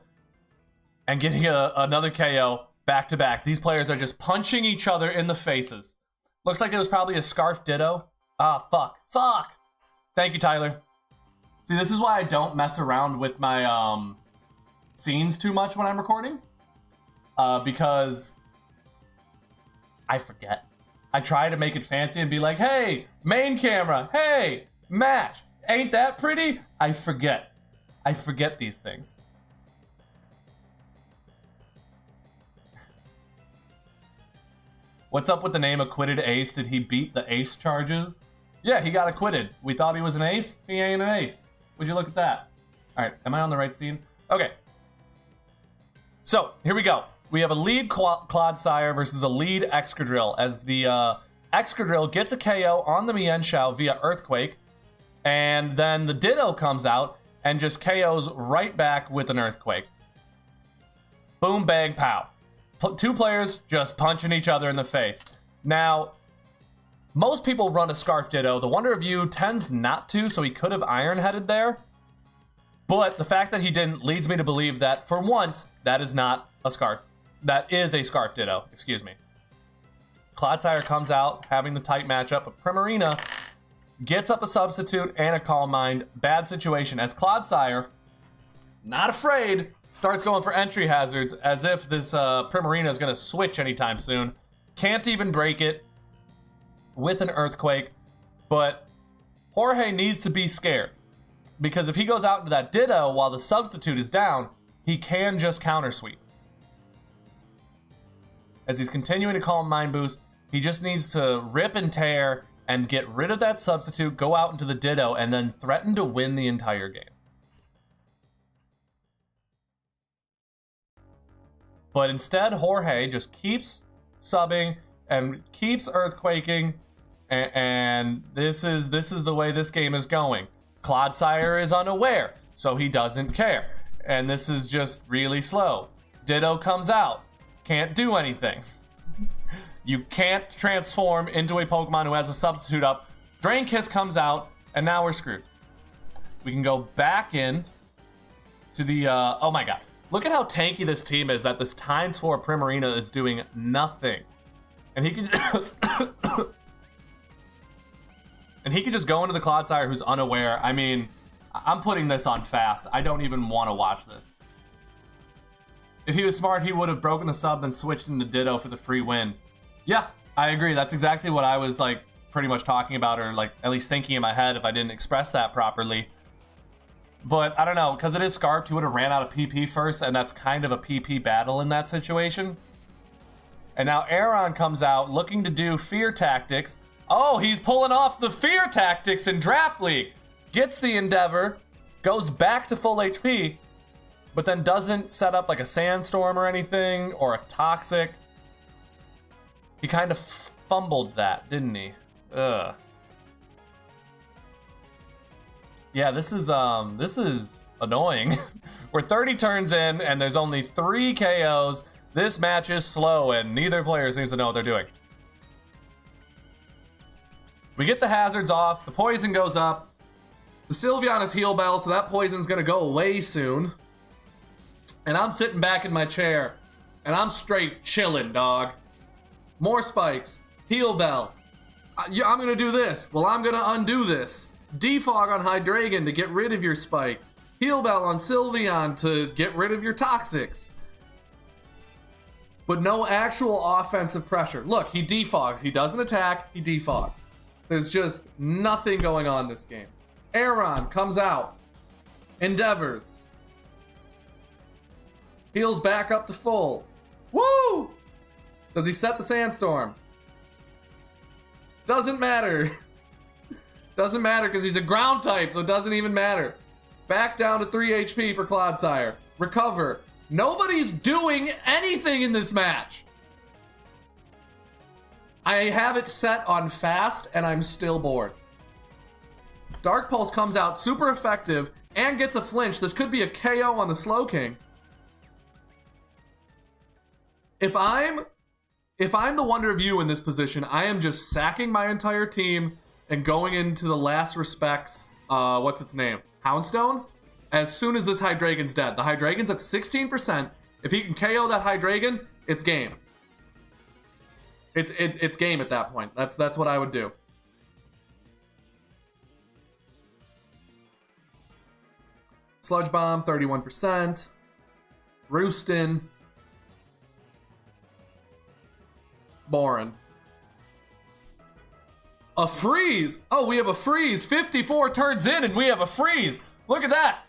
S1: and getting another KO back-to-back. These players are just punching each other in the faces. Looks like it was probably a Scarf Ditto. Ah, fuck. Fuck! Thank you, Tyler. See, this is why I don't mess around with my scenes too much when I'm recording. Because I forget. I try to make it fancy and be like, hey, main camera, hey, match. Ain't that pretty? I forget. I forget these things. What's up with the name Acquitted Ace? Did he beat the ace charges? Yeah, he got acquitted. We thought he was an ace. He ain't an ace. Would you look at that? All right, am I on the right scene? Okay. So, here we go. We have a lead Clodsire versus a lead Excadrill, as the Excadrill gets a KO on the Mienshao via Earthquake, and then the Ditto comes out and just KOs right back with an Earthquake. Boom, bang, pow. 2 players just punching each other in the face. Now, most people run a Scarf Ditto. The Wonder of You tends not to, so he could have Iron-Headed there. But the fact that he didn't leads me to believe that, for once, that is not a Scarf. That is a Scarf Ditto, excuse me. Clodsire comes out, having the tight matchup, but Primarina gets up a Substitute and a Calm Mind. Bad situation, as Clodsire, not afraid, starts going for entry hazards as if this Primarina is going to switch anytime soon. Can't even break it with an Earthquake, but Jorge needs to be scared, because if he goes out into that Ditto while the Substitute is down, he can just counter sweep. As he's continuing to Calm Mind Boost, he just needs to rip and tear and get rid of that substitute, go out into the Ditto, and then threaten to win the entire game. But instead, Jorge just keeps subbing and keeps earthquaking, and this is the way this game is going. Clodsire is unaware, so he doesn't care, and this is just really slow. Ditto comes out, can't do anything. You can't transform into a Pokemon who has a substitute up. Drain Kiss comes out, and now we're screwed. We can go back in to the, oh my god. Look at how tanky this team is, that this ×4 Primarina is doing nothing. And he can just... and he can just go into the Clodsire who's unaware. I mean, I'm putting this on fast. I don't even want to watch this. If he was smart, he would have broken the sub and switched into Ditto for the free win. Yeah, I agree. That's exactly what I was, like, pretty much talking about, or, like, at least thinking in my head if I didn't express that properly. But, I don't know, because it is Scarfed, he would have ran out of PP first, and that's kind of a PP battle in that situation. And now Aron comes out looking to do Fear Tactics. Oh, he's pulling off the Fear Tactics in Draft League. Gets the Endeavor, goes back to full HP, but then doesn't set up like a Sandstorm or anything, or a Toxic. He kind of fumbled that, didn't he? Ugh. Yeah, this is annoying. We're 30 turns in, and there's only 3 KOs. This match is slow, and neither player seems to know what they're doing. We get the hazards off, the poison goes up. The Sylveon is Heal Bell, so that poison's gonna go away soon. And I'm sitting back in my chair, and I'm straight chilling, dog. More spikes. Heal Bell. I'm gonna do this. Well, I'm gonna undo this. Defog on Hydreigon to get rid of your spikes. Heal Bell on Sylveon to get rid of your Toxics. But no actual offensive pressure. Look, he defogs. He doesn't attack, he defogs. There's just nothing going on this game. Aron comes out. Endeavors. Heals back up to full. Woo! Does he set the Sandstorm? Doesn't matter. Doesn't matter because he's a ground type, so it doesn't even matter. Back down to 3 HP for Clodsire. Recover. Nobody's doing anything in this match. I have it set on fast, and I'm still bored. Dark Pulse comes out super effective and gets a flinch. This could be a KO on the Slowking. If I'm the Wonder of You in this position, I am just sacking my entire team and going into the last respects, what's its name? Houndstone? As soon as this Hydreigon's dead. The Hydreigon's at 16%. If he can KO that Hydreigon, it's game. It's game at that point. That's what I would do. Sludge Bomb, 31%. Roostin. Boring. A freeze! Oh, we have a freeze! 54 turns in and we have a freeze! Look at that!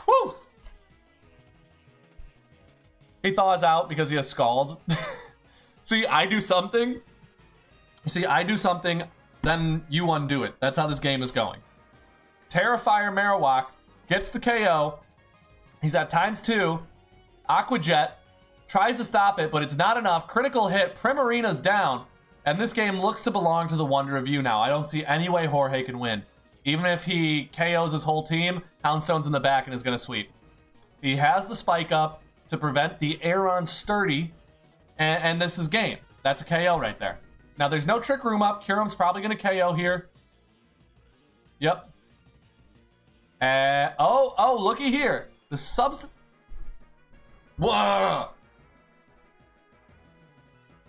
S1: Woo! He thaws out because he has Scald. See, I do something. See, I do something, then you undo it. That's how this game is going. Terrifier Marowak gets the KO. He's at ×2. Aqua Jet tries to stop it, but it's not enough. Critical hit. Primarina's down. And this game looks to belong to the Wonder of You now. I don't see any way Jorge can win. Even if he KOs his whole team, Houndstone's in the back and is going to sweep. He has the spike up to prevent the Aron Sturdy, and this is game. That's a KO right there. Now, there's no Trick Room up. Kyurem's probably going to KO here. Yep. Oh, looky here. The subs... Whoa!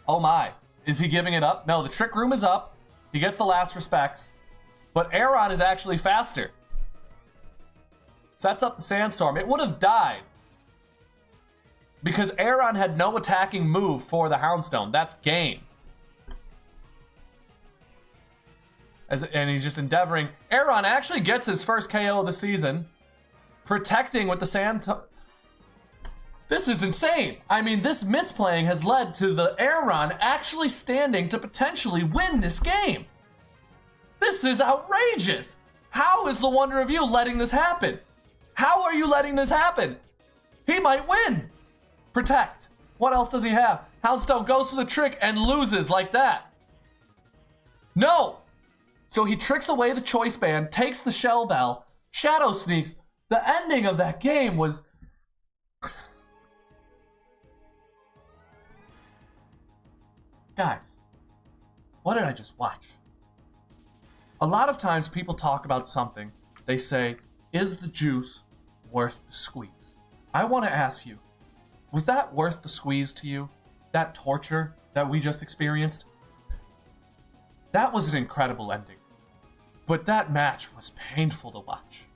S1: Oh my. Is he giving it up? No, the Trick Room is up. He gets the last respects. But Aron is actually faster. Sets up the Sandstorm. It would have died. Because Aron had no attacking move for the Houndstone. That's game. And he's just endeavoring. Aron actually gets his first KO of the season. Protecting with the Sand... This is insane. I mean, this misplaying has led to the Aron actually standing to potentially win this game. This is outrageous. How is the Wonder of You letting this happen? How are you letting this happen? He might win. Protect. What else does he have? Houndstone goes for the trick and loses like that. No. So he tricks away the choice band, takes the shell bell, shadow sneaks. The ending of that game was... Guys, what did I just watch? A lot of times people talk about something. They say, is the juice worth the squeeze? I want to ask you, was that worth the squeeze to you? That torture that we just experienced? That was an incredible ending. But that match was painful to watch.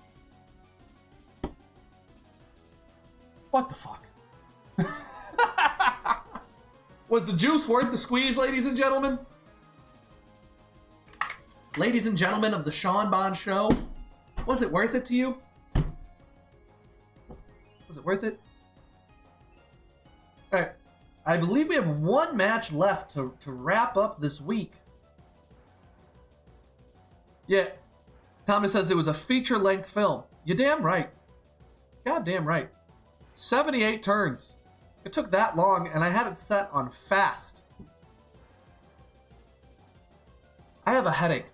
S1: What the fuck? Was the juice worth the squeeze, ladies and gentlemen? Ladies and gentlemen of the Sean Bond Show, was it worth it to you? Was it worth it? Alright, I believe we have one match left to wrap up this week. Yeah, Thomas says it was a feature-length film. You're damn right. Goddamn right. 78 turns. It took that long, and I had it set on fast. I have a headache.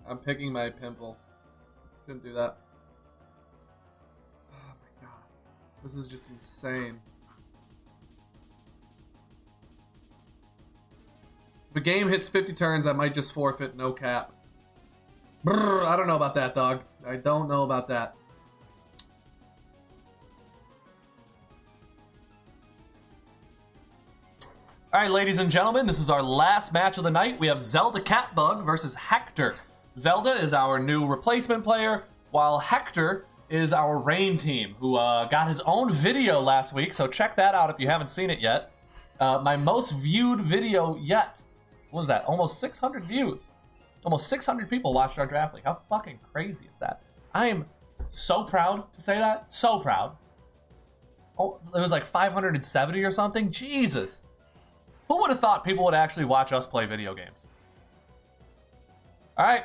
S1: I'm picking my pimple. Shouldn't do that. Oh my god. This is just insane. If a game hits 50 turns, I might just forfeit, no cap. Brr, I don't know about that, dog. I don't know about that. Alright, ladies and gentlemen, this is our last match of the night. We have Zelda Catbug versus Hector. Zelda is our new replacement player, while Hector is our Rain team, who got his own video last week, so check that out if you haven't seen it yet. My most viewed video yet. What was that? Almost 600 views. Almost 600 people watched our draft league. How fucking crazy is that? I am so proud to say that. So proud. Oh, it was like 570 or something? Jesus. Who would have thought people would actually watch us play video games? Alright.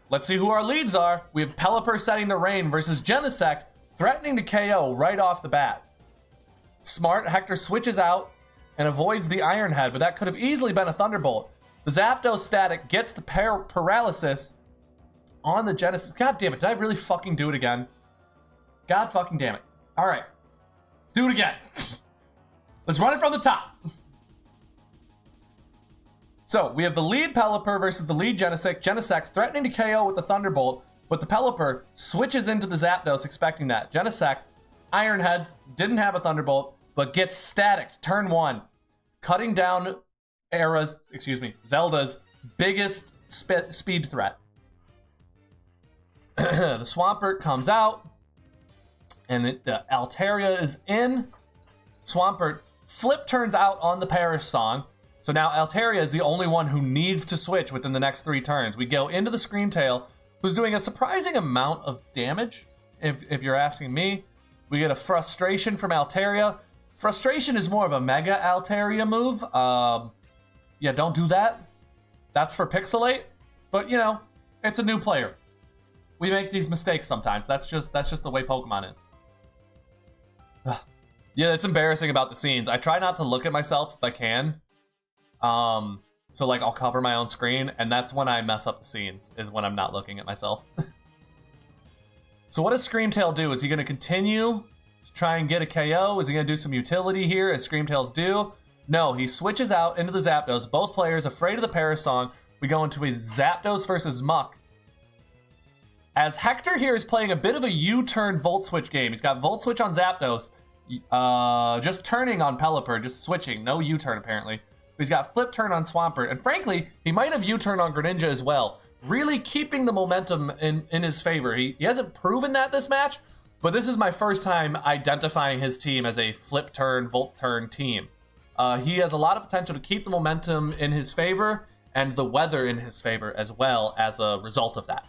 S1: Let's see who our leads are. We have Pelipper setting the Rain versus Genesect, threatening to KO right off the bat. Smart, Hector switches out and avoids the Iron Head, but that could have easily been a Thunderbolt. The Zapdos static gets the paralysis on the Genesect. God damn it, did I really fucking do it again? God fucking damn it. Alright, let's do it again. Let's run it from the top. So, we have the lead Pelipper versus the lead Genesect. Genesect threatening to KO with the Thunderbolt, but the Pelipper switches into the Zapdos expecting that. Genesect, Iron Heads, didn't have a Thunderbolt, but gets staticked turn one, cutting down Zelda's biggest speed threat. The Swampert comes out, and the Altaria is in. Swampert flip turns out on the Perish Song. So now Altaria is the only one who needs to switch within the next 3 turns. We go into the Screamtail, who's doing a surprising amount of damage, if you're asking me. We get a Frustration from Altaria. Frustration is more of a Mega Altaria move. Yeah, don't do that. That's for Pixelate. But, you know, it's a new player. We make these mistakes sometimes. That's just the way Pokemon is. Ugh. Yeah, it's embarrassing about the scenes. I try not to look at myself if I can. So like I'll cover my own screen, and that's when I mess up the scenes, is when I'm not looking at myself. So what does Screamtail do? Is he going to continue to try and get a KO? Is he going to do some utility here, as Screamtails do? No, he switches out into the Zapdos. Both players afraid of the Perish Song. We go into a Zapdos versus Muck. As Hector here is playing a bit of a U-turn Volt Switch game. He's got Volt Switch on Zapdos, just turning on Pelipper, just switching. No U-turn apparently. He's got Flip Turn on Swampert, and frankly, he might have U-turn on Greninja as well. Really keeping the momentum in his favor. He hasn't proven that this match, but this is my first time identifying his team as a Flip Turn, Volt Turn team. He has a lot of potential to keep the momentum in his favor, and the weather in his favor as well as a result of that.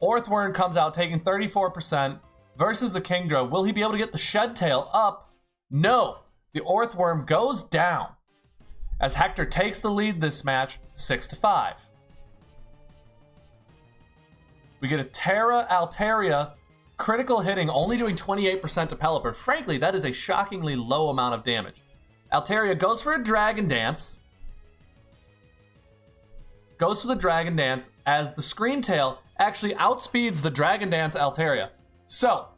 S1: Orthworm comes out taking 34%. versus the Kingdra. Will he be able to get the Shed Tail up? No. The Orthworm goes down as Hector takes the lead this match 6-5. We get a Terra Altaria, critical hitting, only doing 28% to Pelipper. Frankly, that is a shockingly low amount of damage. Altaria goes for a Dragon Dance. Goes for the Dragon Dance as the Scream Tail actually outspeeds the Dragon Dance Altaria. So,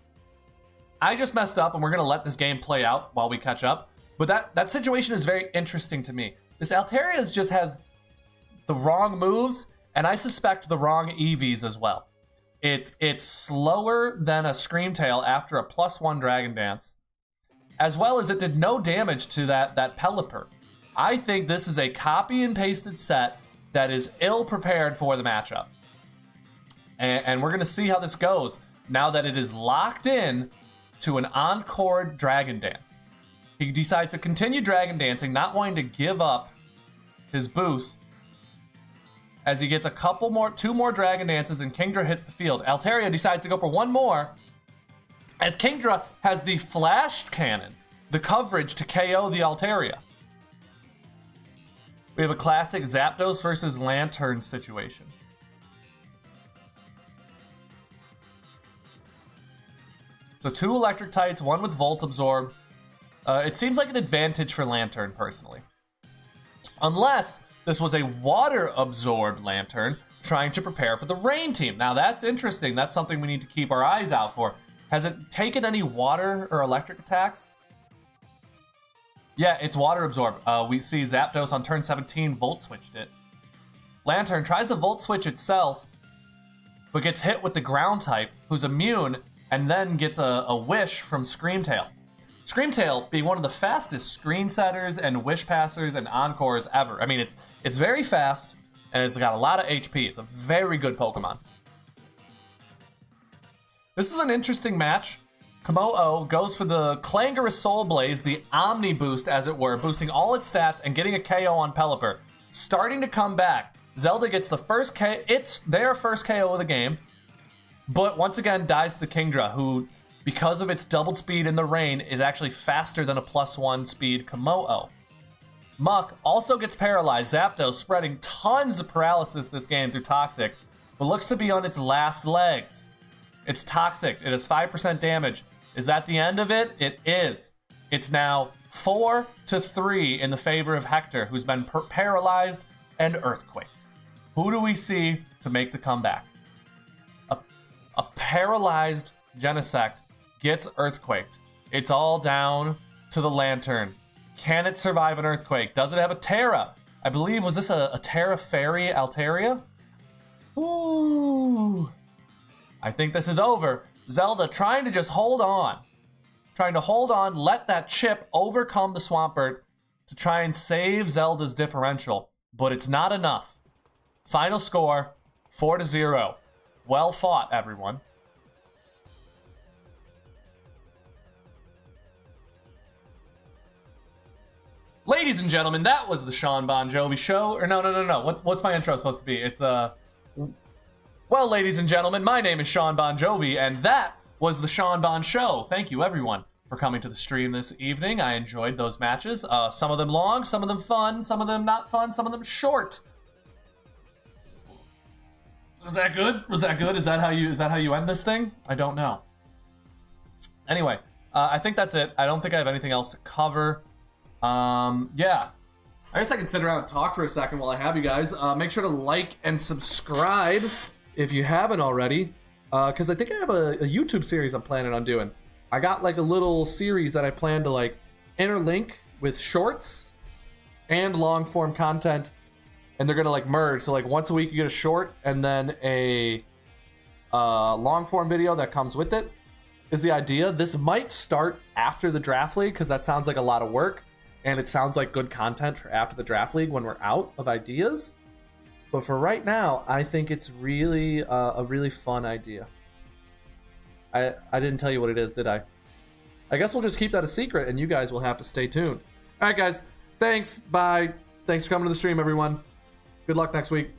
S1: I just messed up and we're going to let this game play out while we catch up. But that situation is very interesting to me. This Altaria just has the wrong moves, and I suspect the wrong EVs as well. It's slower than a Scream Tail after a +1 Dragon Dance, as well as it did no damage to that Pelipper. I think this is a copy and pasted set that is ill prepared for the matchup. And we're going to see how this goes now that it is locked in to an Encore Dragon Dance. He decides to continue Dragon Dancing, not wanting to give up his boost, as he gets two more Dragon Dances and Kingdra hits the field. Altaria decides to go for one more, as Kingdra has the Flash Cannon, the coverage to KO the Altaria. We have a classic Zapdos versus Lanturn situation. So 2 Electric Types, one with Volt Absorb. It seems like an advantage for Lanturn, personally. Unless this was a water-absorbed Lanturn trying to prepare for the Rain team. Now that's interesting. That's something we need to keep our eyes out for. Has it taken any water or electric attacks? Yeah, it's water-absorbed. We see Zapdos on turn 17 Volt-switched it. Lanturn tries to Volt-switch itself, but gets hit with the Ground type, who's immune, and then gets a Wish from Scream Tail. Scream Tail being one of the fastest screen setters and Wish passers and Encores ever. I mean, it's very fast, and it's got a lot of HP. It's a very good Pokemon. This is an interesting match. Komo-O goes for the Clangorous Soul Blaze, the Omni boost, as it were, boosting all its stats and getting a KO on Pelipper. Starting to come back. Zelda gets the first KO. It's their first KO of the game, but once again dies to the Kingdra, who, because of its doubled speed in the rain, is actually faster than a +1 speed Komo-O. Muck also gets paralyzed. Zapdos spreading tons of paralysis this game through Toxic, but looks to be on its last legs. It's Toxic. It has 5% damage. Is that the end of it? It is. It's now 4-3 in the favor of Hector, who's been paralyzed and earthquaked. Who do we see to make the comeback? A paralyzed Genesect gets earthquaked. It's all down to the Lanturn. Can it survive an earthquake? Does it have a Terra? I believe, was this a Terra Fairy Altaria? Ooh. I think this is over. Zelda trying to just hold on. Trying to hold on, let that chip overcome the Swampert to try and save Zelda's differential. But it's not enough. Final score, 4-0. Well fought, everyone. Ladies and gentlemen, that was the Sean Bon Jovi show. Or no. What's my intro supposed to be? It's well, ladies and gentlemen, my name is Sean Bon Jovi, and that was the Sean Bon Show. Thank you, everyone, for coming to the stream this evening. I enjoyed those matches. Some of them long, some of them fun, some of them not fun, some of them short. Was that good? Was that good? Is that how you end this thing? I don't know. Anyway, I think that's it. I don't think I have anything else to cover. Yeah. I guess I can sit around and talk for a second while I have you guys. Make sure to like and subscribe if you haven't already, because I think I have a YouTube series I'm planning on doing. I got like a little series that I plan to like interlink with shorts and long form content, and they're gonna like merge. So like once a week you get a short and then a long form video that comes with it is the idea. This might start after the Draft League because that sounds like a lot of work, and it sounds like good content for after the Draft League when we're out of ideas. But for right now, I think it's really a really fun idea. I didn't tell you what it is, did I? I guess we'll just keep that a secret, and you guys will have to stay tuned. All right, guys. Thanks. Bye. Thanks for coming to the stream, everyone. Good luck next week.